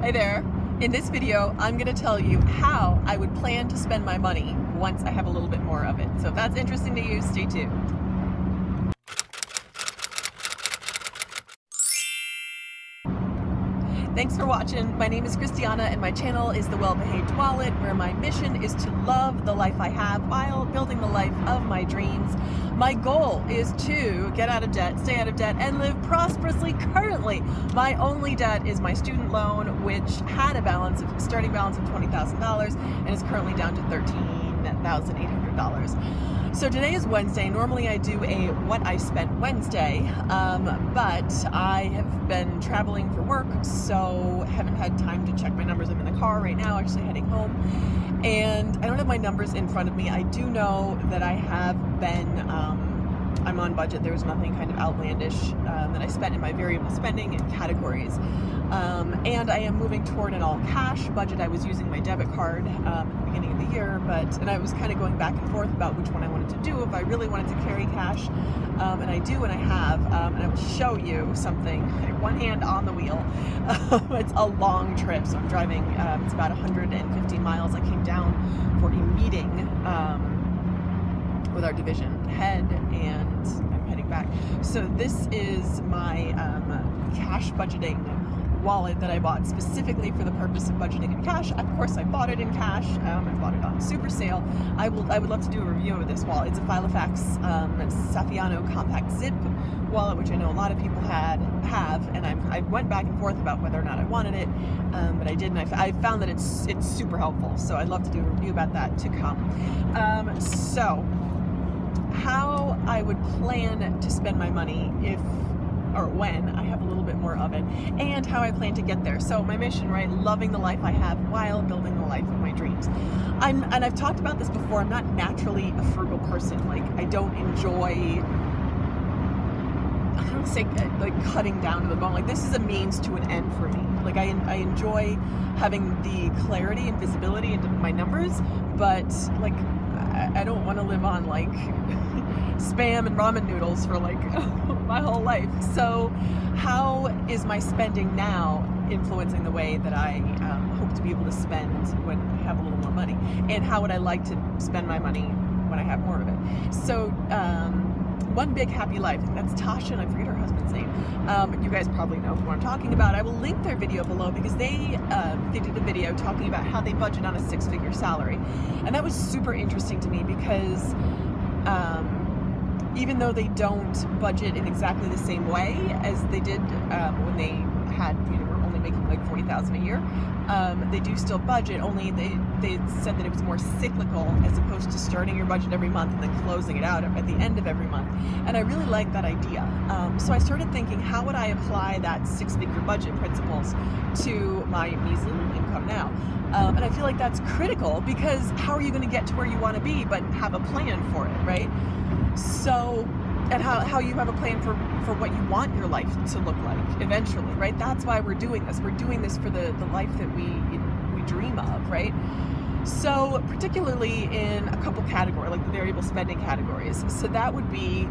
Hi there. In this video, I'm going to tell you how I would plan to spend my money once I have a little bit more of it. So if that's interesting to you, stay tuned. Thanks for watching. My name is Christiana and my channel is The Well-Behaved Wallet, where my mission is to love the life I have while building the life of my dreams. My goal is to get out of debt, stay out of debt, and live prosperously. Currently, my only debt is my student loan, which had a starting balance of $20,000 and is currently down to $13,800. So today is Wednesday. Normally I do a What I Spent Wednesday, but I have been traveling for work, so haven't had time to check my numbers. I'm in the car right now, actually heading home, and I don't have my numbers in front of me. I do know that I have been, I'm on budget. There was nothing kind of outlandish that I spent in my variable spending categories. And I am moving toward an all-cash budget. I was using my debit card at the beginning of the year, and I was kind of going back and forth about which one I wanted to do, if I really wanted to carry cash, and I do, and I have, and I will show you something. One hand on the wheel. It's a long trip, so I'm driving, it's about 150 miles. I came down for a meeting with our division head, and I'm heading back. So this is my cash budgeting wallet that I bought specifically for the purpose of budgeting in cash. Of course, I bought it in cash. I bought it on super sale. I would love to do a review of this wallet. It's a Filofax Saffiano compact zip wallet, which I know a lot of people have, and I went back and forth about whether or not I wanted it, but I did, and I found that it's super helpful. So I'd love to do a review about that to come. So how I would plan to spend my money when I have a little bit more of it, and how I plan to get there. So my mission, right? Loving the life I have while building the life of my dreams. And I've talked about this before, I'm not naturally a frugal person. Like, I don't enjoy, I don't say like cutting down to the bone. Like, this is a means to an end for me. Like, I enjoy having the clarity and visibility into my numbers, but like, I don't want to live on like spam and ramen noodles for like my whole life. So how is my spending now influencing the way that I hope to be able to spend when I have a little more money? And how would I like to spend my money when I have more of it? So One Big Happy Life, that's Tasha, and I forget her husband's name. You guys probably know who I'm talking about. I will link their video below, because they did a video talking about how they budget on a six-figure salary. And that was super interesting to me, because even though they don't budget in exactly the same way as they did when they had, were only making like $40,000 a year, they do still budget, only they said that it was more cyclical as opposed to starting your budget every month and then closing it out at the end of every month. And I really like that idea. So I started thinking, how would I apply that six-figure budget principles to my measly income now? And I feel like that's critical, because how are you going to get to where you want to be but have a plan for it, right? So, and how you have a plan for what you want your life to look like eventually, right? That's why we're doing this. We're doing this for the life that we dream of, right? So particularly in a couple categories, like the variable spending categories. So that would be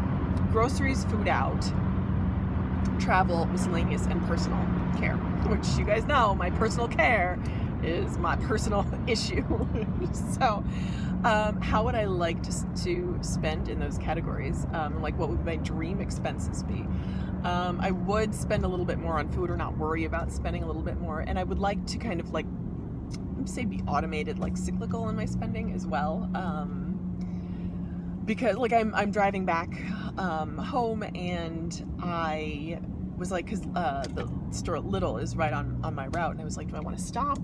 groceries, food out, travel, miscellaneous, and personal care, which you guys know, my personal care is my personal issue. So how would I like to spend in those categories? Like, what would my dream expenses be? I would spend a little bit more on food, or not worry about spending a little bit more, and I would like to kind of like, say, be automated, like cyclical in my spending as well, because like I'm driving back home, and I was like, because the store at Little is right on my route, and I was like, do I want to stop?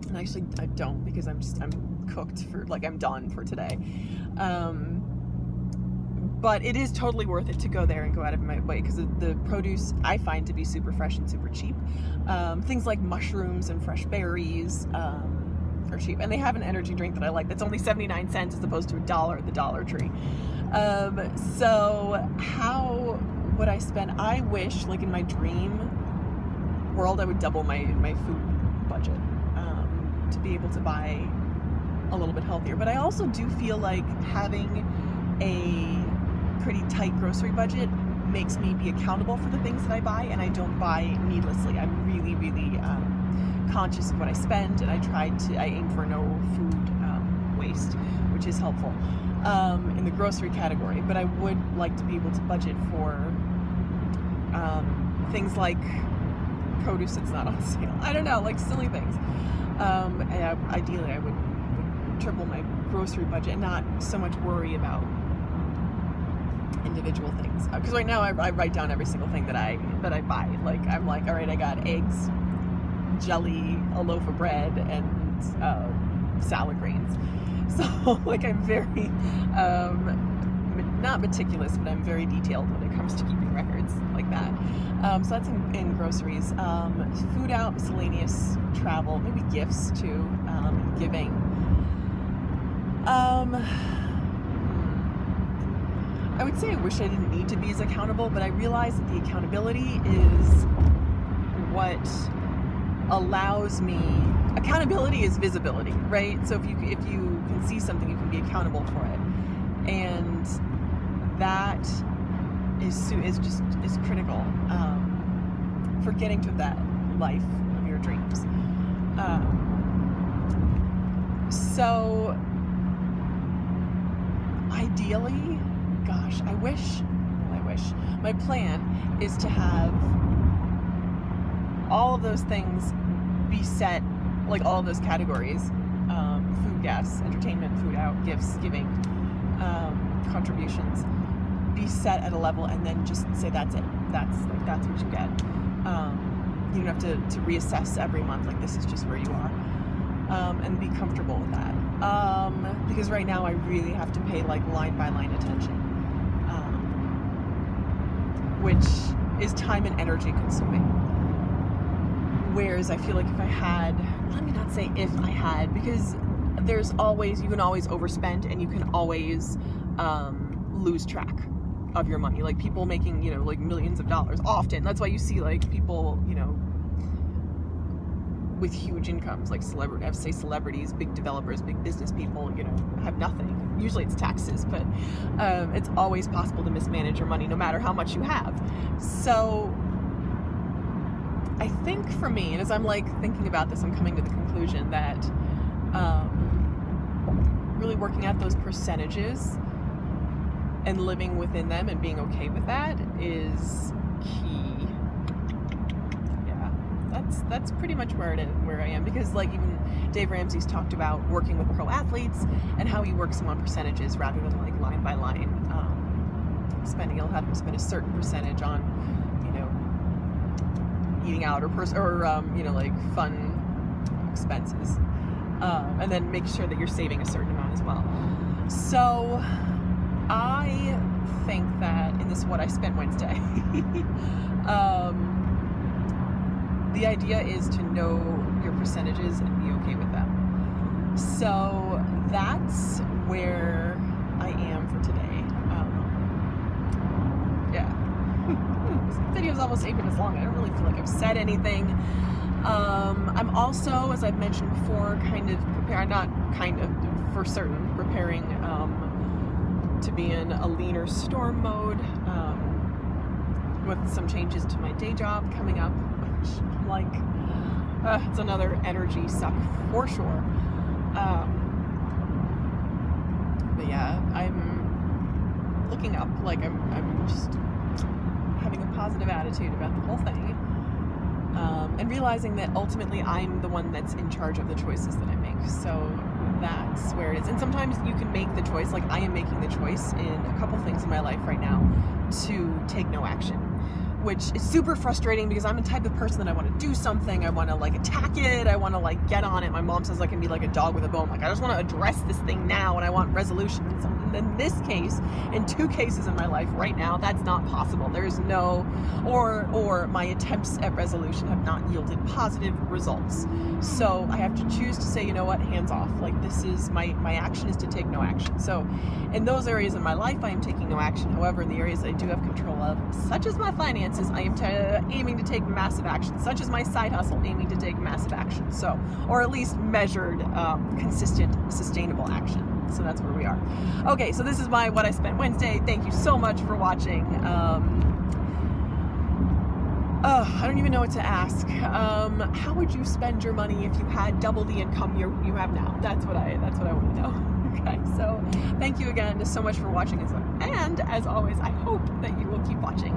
And actually I don't, because I'm cooked for, like, I'm done for today. But it is totally worth it to go there and go out of my way, because the produce I find to be super fresh and super cheap. Things like mushrooms and fresh berries are cheap, and they have an energy drink that I like that's only 79 cents as opposed to $1 at the Dollar Tree. So how would I spend? I wish, like in my dream world, I would double my food budget to be able to buy a little bit healthier. But I also do feel like having a pretty tight grocery budget makes me be accountable for the things that I buy, and I don't buy needlessly. I'm really conscious of what I spend, and I aim for no food waste, which is helpful in the grocery category. But I would like to be able to budget for things like produce that's not on sale. I don't know, like silly things. Ideally, I would triple my grocery budget and not so much worry about individual things. Because right now I write down every single thing that I buy. Like I'm like, all right, I got eggs, jelly, a loaf of bread, and salad greens. So like I'm very not meticulous, but I'm very detailed when it comes to keeping records like that. So that's in groceries. Food out, miscellaneous, travel, maybe gifts too, giving. I would say I wish I didn't need to be as accountable, but I realize that the accountability is what allows me. Accountability is visibility, right? So if you can see something, you can be accountable for it, and that is critical for getting to that life of your dreams. So ideally, gosh, I wish, my plan is to have all of those things be set, like all of those categories, food, gas, entertainment, food out, gifts, giving, contributions, be set at a level, and then just say that's it. That's what you get. You don't have to reassess every month, like this is just where you are. And be comfortable with that. Because right now I really have to pay like line by line attention, which is time and energy consuming. Whereas I feel like if I had, let me not say if I had, because you can always overspend, and you can always lose track of your money. Like people making, like millions of dollars often. That's why you see like people, with huge incomes, like celebrities, big developers, big business people, have nothing. Usually it's taxes, but it's always possible to mismanage your money no matter how much you have. So I think for me, and as I'm like thinking about this, I'm coming to the conclusion that really working at those percentages and living within them and being okay with that is key. Yeah, that's pretty much where I am, because like even Dave Ramsey's talked about working with pro athletes and how he works them on percentages rather than like line by line spending. He'll have them spend a certain percentage on eating out or like fun expenses, and then make sure that you're saving a certain amount as well. So I think that in this What I Spent Wednesday, the idea is to know your percentages and be okay with them. So that's where I am for today. Yeah. This video's almost 8 minutes long. I don't really feel like I've said anything. I'm also, as I've mentioned before, for certain, preparing to be in a leaner storm mode, with some changes to my day job coming up, which I'm like, it's another energy suck for sure. But yeah, I'm looking up, like I'm just having a positive attitude about the whole thing, and realizing that ultimately I'm the one that's in charge of the choices that I make. So that's where it is. And sometimes you can make the choice, like I am making the choice in a couple things in my life right now to take no action, which is super frustrating because I'm the type of person that I want to do something, I want to like attack it, I want to like get on it. My mom says I can be like a dog with a bone, like I just want to address this thing now and I want resolution. And in this case, in 2 cases in my life right now, that's not possible. There's no, or my attempts at resolution have not yielded positive results. So I have to choose to say, you know what, hands off. Like this is, my action is to take no action. So in those areas in my life, I am taking no action. However, in the areas that I do have control of, such as my finances, I am aiming to take massive action, such as my side hustle, aiming to take massive action. So, or at least measured, consistent, sustainable action. So that's where we are. Okay, so this is my What I Spent Wednesday. Thank you so much for watching. I don't even know what to ask. How would you spend your money if you had double the income you have now? That's what I want to know. Okay, so thank you again so much for watching, and as always, I hope that you will keep watching.